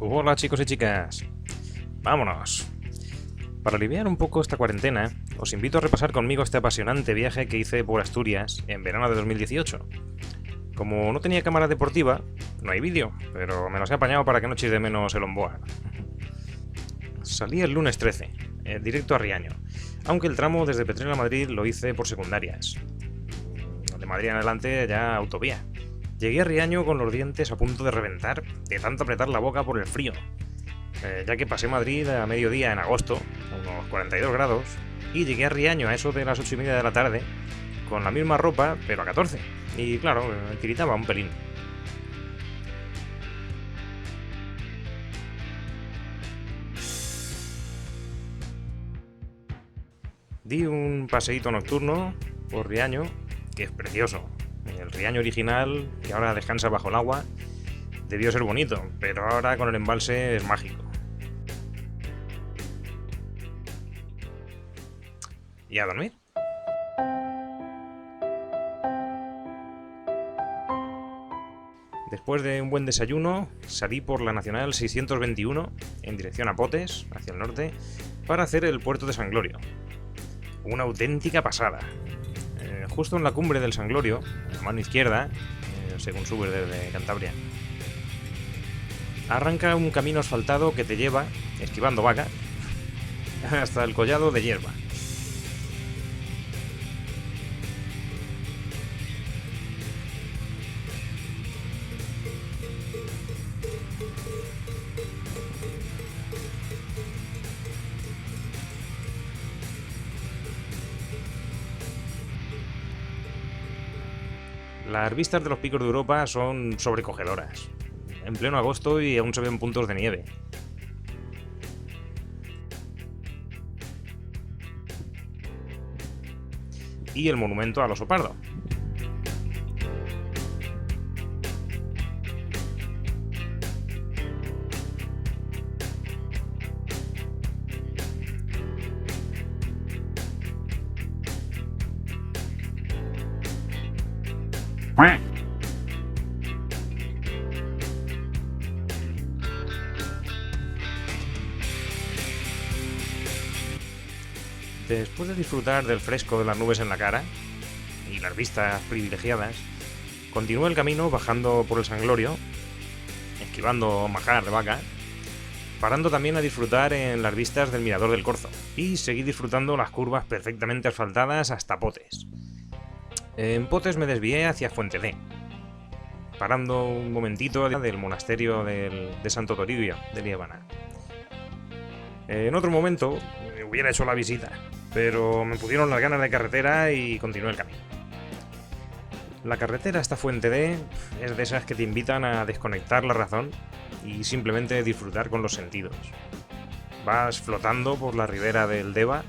Hola chicos y chicas, vámonos. Para aliviar un poco esta cuarentena, os invito a repasar conmigo este apasionante viaje que hice por Asturias en verano de 2018. Como no tenía cámara deportiva, no hay vídeo, pero me los he apañado para que no echéis de menos el onboard. Salí el lunes 13, directo a Riaño, aunque el tramo desde Petrer a Madrid lo hice por secundarias. De Madrid en adelante ya autovía. Llegué a Riaño con los dientes a punto de reventar de tanto apretar la boca por el frío, ya que pasé Madrid a mediodía en agosto, a unos 42 grados, y llegué a Riaño a eso de las 8:30 de la tarde, con la misma ropa, pero a 14. Y claro, tiritaba un pelín. Di un paseíto nocturno por Riaño, que es precioso. El Riaño original, que ahora descansa bajo el agua, debió ser bonito, pero ahora con el embalse es mágico. ¿Y a dormir? Después de un buen desayuno, salí por la Nacional 621 en dirección a Potes, hacia el norte, para hacer el puerto de San Glorio. Una auténtica pasada. Justo en la cumbre del San Glorio, a la mano izquierda, según subes desde Cantabria, arranca un camino asfaltado que te lleva, esquivando vacas, hasta el collado de hierba. Las vistas de los picos de Europa son sobrecogedoras. En pleno agosto y aún se ven puntos de nieve. Y el monumento al oso pardo. Después de disfrutar del fresco de las nubes en la cara y las vistas privilegiadas, continué el camino bajando por el San Glorio, esquivando majar de vaca, parando también a disfrutar en las vistas del Mirador del Corzo y seguí disfrutando las curvas perfectamente asfaltadas hasta Potes. En Potes me desvié hacia Fuentedé, parando un momentito del monasterio de Santo Toribio de Liébana. En otro momento hubiera hecho la visita, pero me pudieron las ganas de carretera y continué el camino. La carretera hasta Fuentedé es de esas que te invitan a desconectar la razón y simplemente disfrutar con los sentidos. Vas flotando por la ribera del Deva,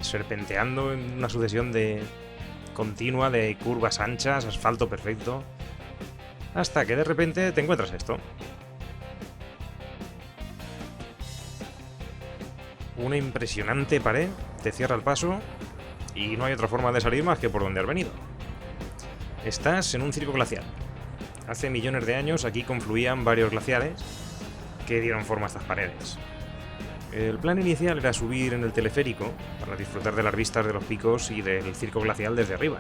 serpenteando en una sucesión continua de curvas anchas, asfalto perfecto, hasta que de repente te encuentras esto. Una impresionante pared te cierra el paso y no hay otra forma de salir más que por donde has venido. Estás en un circo glacial. Hace millones de años aquí confluían varios glaciares que dieron forma a estas paredes. El plan inicial era subir en el teleférico para disfrutar de las vistas de los picos y del circo glacial desde arriba.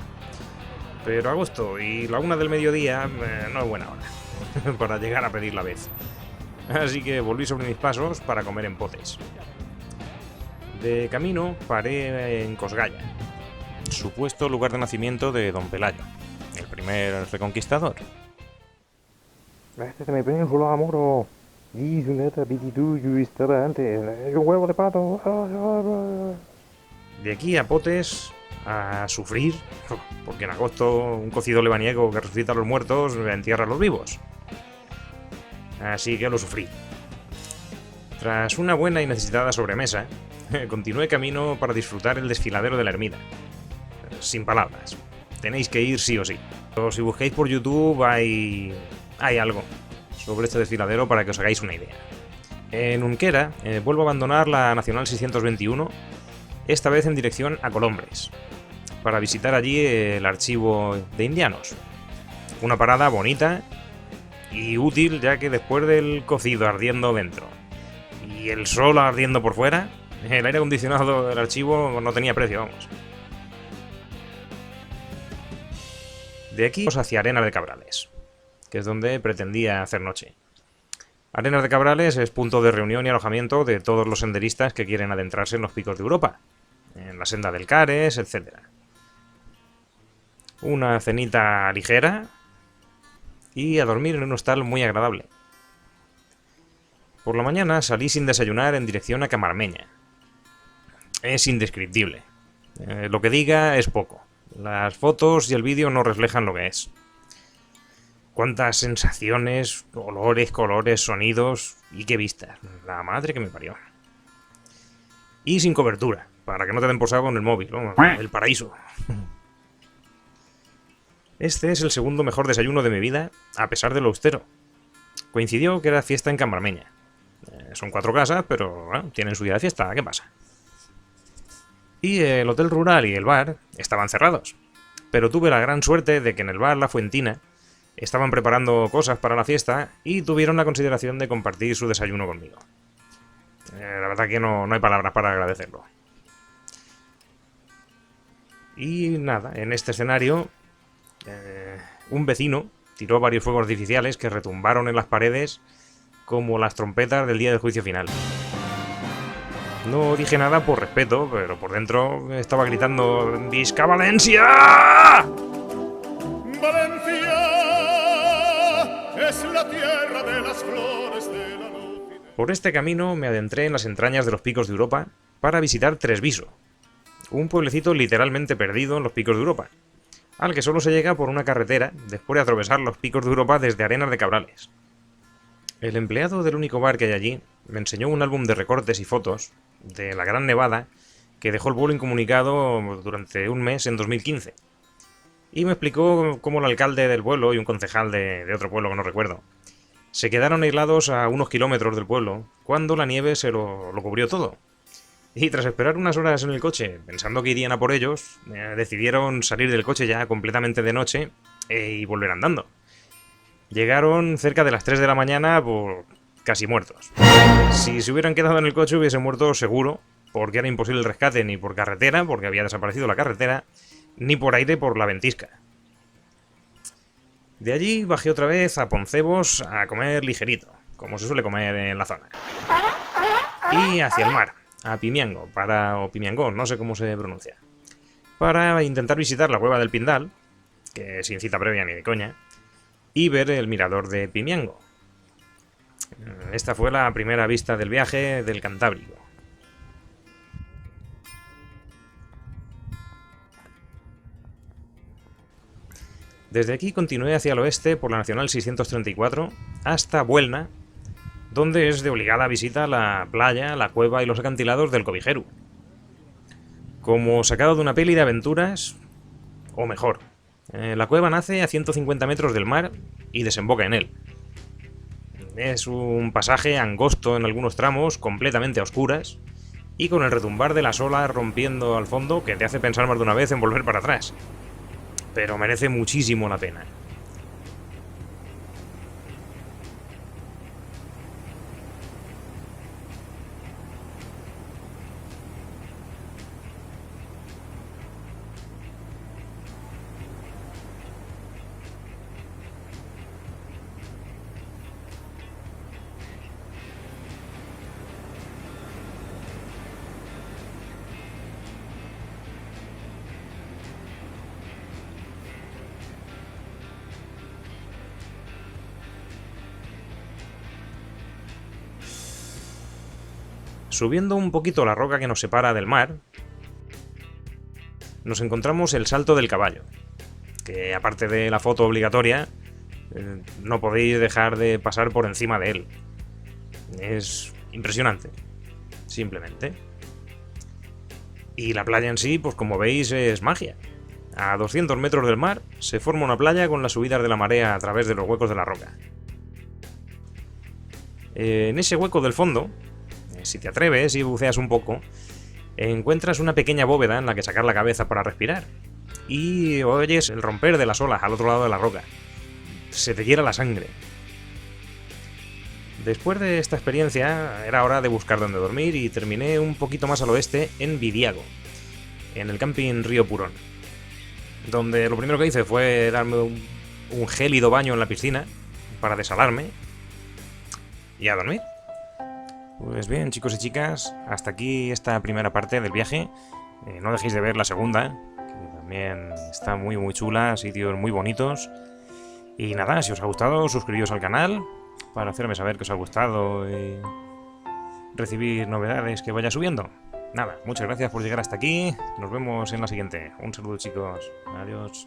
Pero agosto y la 1 del mediodía no es buena hora para llegar a pedir la vez. Así que volví sobre mis pasos para comer en Potes. De camino paré en Cosgalla, supuesto lugar de nacimiento de Don Pelayo, el primer reconquistador. Este es mi península, amoro. Y su neta, pitituyo, y estaba antes. Un huevo de pato. De aquí a Potes a sufrir, porque en agosto un cocido lebaniego que resucita a los muertos entierra a los vivos. Así que lo sufrí. Tras una buena y necesitada sobremesa, continué camino para disfrutar el desfiladero de la Ermida. Sin palabras. Tenéis que ir sí o sí. O si busquéis por YouTube hay algo sobre este desfiladero para que os hagáis una idea. En Unquera vuelvo a abandonar la Nacional 621, esta vez en dirección a Colombres, para visitar allí el archivo de indianos. Una parada bonita y útil, ya que después del cocido ardiendo dentro y el sol ardiendo por fuera, el aire acondicionado del archivo no tenía precio, vamos. De aquí hacia Arenas de Cabrales, que es donde pretendía hacer noche. Arenas de Cabrales es punto de reunión y alojamiento de todos los senderistas que quieren adentrarse en los picos de Europa, en la senda del Cares, etc. Una cenita ligera y a dormir en un hostal muy agradable. Por la mañana salí sin desayunar en dirección a Camarmeña. Es indescriptible. Lo que diga es poco. Las fotos y el vídeo no reflejan lo que es. Cuántas sensaciones, olores, colores, sonidos y qué vistas. La madre que me parió. Y sin cobertura, para que no te den por saco con el móvil, ¿no? El paraíso. Este es el segundo mejor desayuno de mi vida, a pesar de lo austero. Coincidió que era fiesta en Camarmeña. Son 4 casas, pero bueno, tienen su día de fiesta, ¿qué pasa? Y el hotel rural y el bar estaban cerrados. Pero tuve la gran suerte de que en el bar La Fuentina estaban preparando cosas para la fiesta y tuvieron la consideración de compartir su desayuno conmigo. La verdad que no hay palabras para agradecerlo. Y nada, en este escenario, un vecino tiró varios fuegos artificiales que retumbaron en las paredes como las trompetas del día del juicio final. No dije nada por respeto, pero por dentro estaba gritando ¡Visca Valencia! Valencia es la tierra de las flores de la luz. Por este camino me adentré en las entrañas de los picos de Europa para visitar Tresviso, un pueblecito literalmente perdido en los picos de Europa, al que solo se llega por una carretera después de atravesar los picos de Europa desde Arenas de Cabrales. El empleado del único bar que hay allí me enseñó un álbum de recortes y fotos de la gran nevada que dejó el vuelo incomunicado durante un mes en 2015. Y me explicó cómo el alcalde del pueblo y un concejal de otro pueblo que no recuerdo se quedaron aislados a unos kilómetros del pueblo cuando la nieve se lo cubrió todo. Y tras esperar unas horas en el coche, pensando que irían a por ellos, decidieron salir del coche ya completamente de noche y volver andando. Llegaron cerca de las 3 de la mañana casi muertos. Si se hubieran quedado en el coche hubiesen muerto seguro, porque era imposible el rescate ni por carretera, porque había desaparecido la carretera, ni por aire por la ventisca. De allí bajé otra vez a Poncebos a comer ligerito, como se suele comer en la zona. Y hacia el mar, a Pimiango, o Pimiangón, no sé cómo se pronuncia, para intentar visitar la cueva del Pindal, que sin cita previa ni de coña, y ver el mirador de Pimiango. Esta fue la primera vista del viaje del Cantábrico. Desde aquí continué hacia el oeste por la Nacional 634 hasta Buelna, donde es de obligada visita la playa, la cueva y los acantilados del Cobijeru. Como sacado de una peli de aventuras, o mejor, la cueva nace a 150 metros del mar y desemboca en él. Es un pasaje angosto en algunos tramos, completamente a oscuras, y con el retumbar de las olas rompiendo al fondo que te hace pensar más de una vez en volver para atrás. Pero merece muchísimo la pena. Subiendo un poquito la roca que nos separa del mar, nos encontramos el Salto del Caballo, que aparte de la foto obligatoria, no podéis dejar de pasar por encima de él. Es impresionante, simplemente. Y la playa en sí, pues como veis, es magia. A 200 metros del mar se forma una playa con las subidas de la marea a través de los huecos de la roca. En ese hueco del fondo, si te atreves y buceas un poco, encuentras una pequeña bóveda en la que sacar la cabeza para respirar. Y oyes el romper de las olas al otro lado de la roca. Se te hiela la sangre. Después de esta experiencia, era hora de buscar dónde dormir y terminé un poquito más al oeste, en Vidiago, en el camping Río Purón, donde lo primero que hice fue darme un gélido baño en la piscina para desalarme y a dormir. Pues bien, chicos y chicas, hasta aquí esta primera parte del viaje. No dejéis de ver la segunda, que también está muy muy chula, sitios muy bonitos. Y nada, si os ha gustado, suscribíos al canal para hacerme saber que os ha gustado y recibir novedades que vaya subiendo. Nada, muchas gracias por llegar hasta aquí. Nos vemos en la siguiente. Un saludo, chicos. Adiós.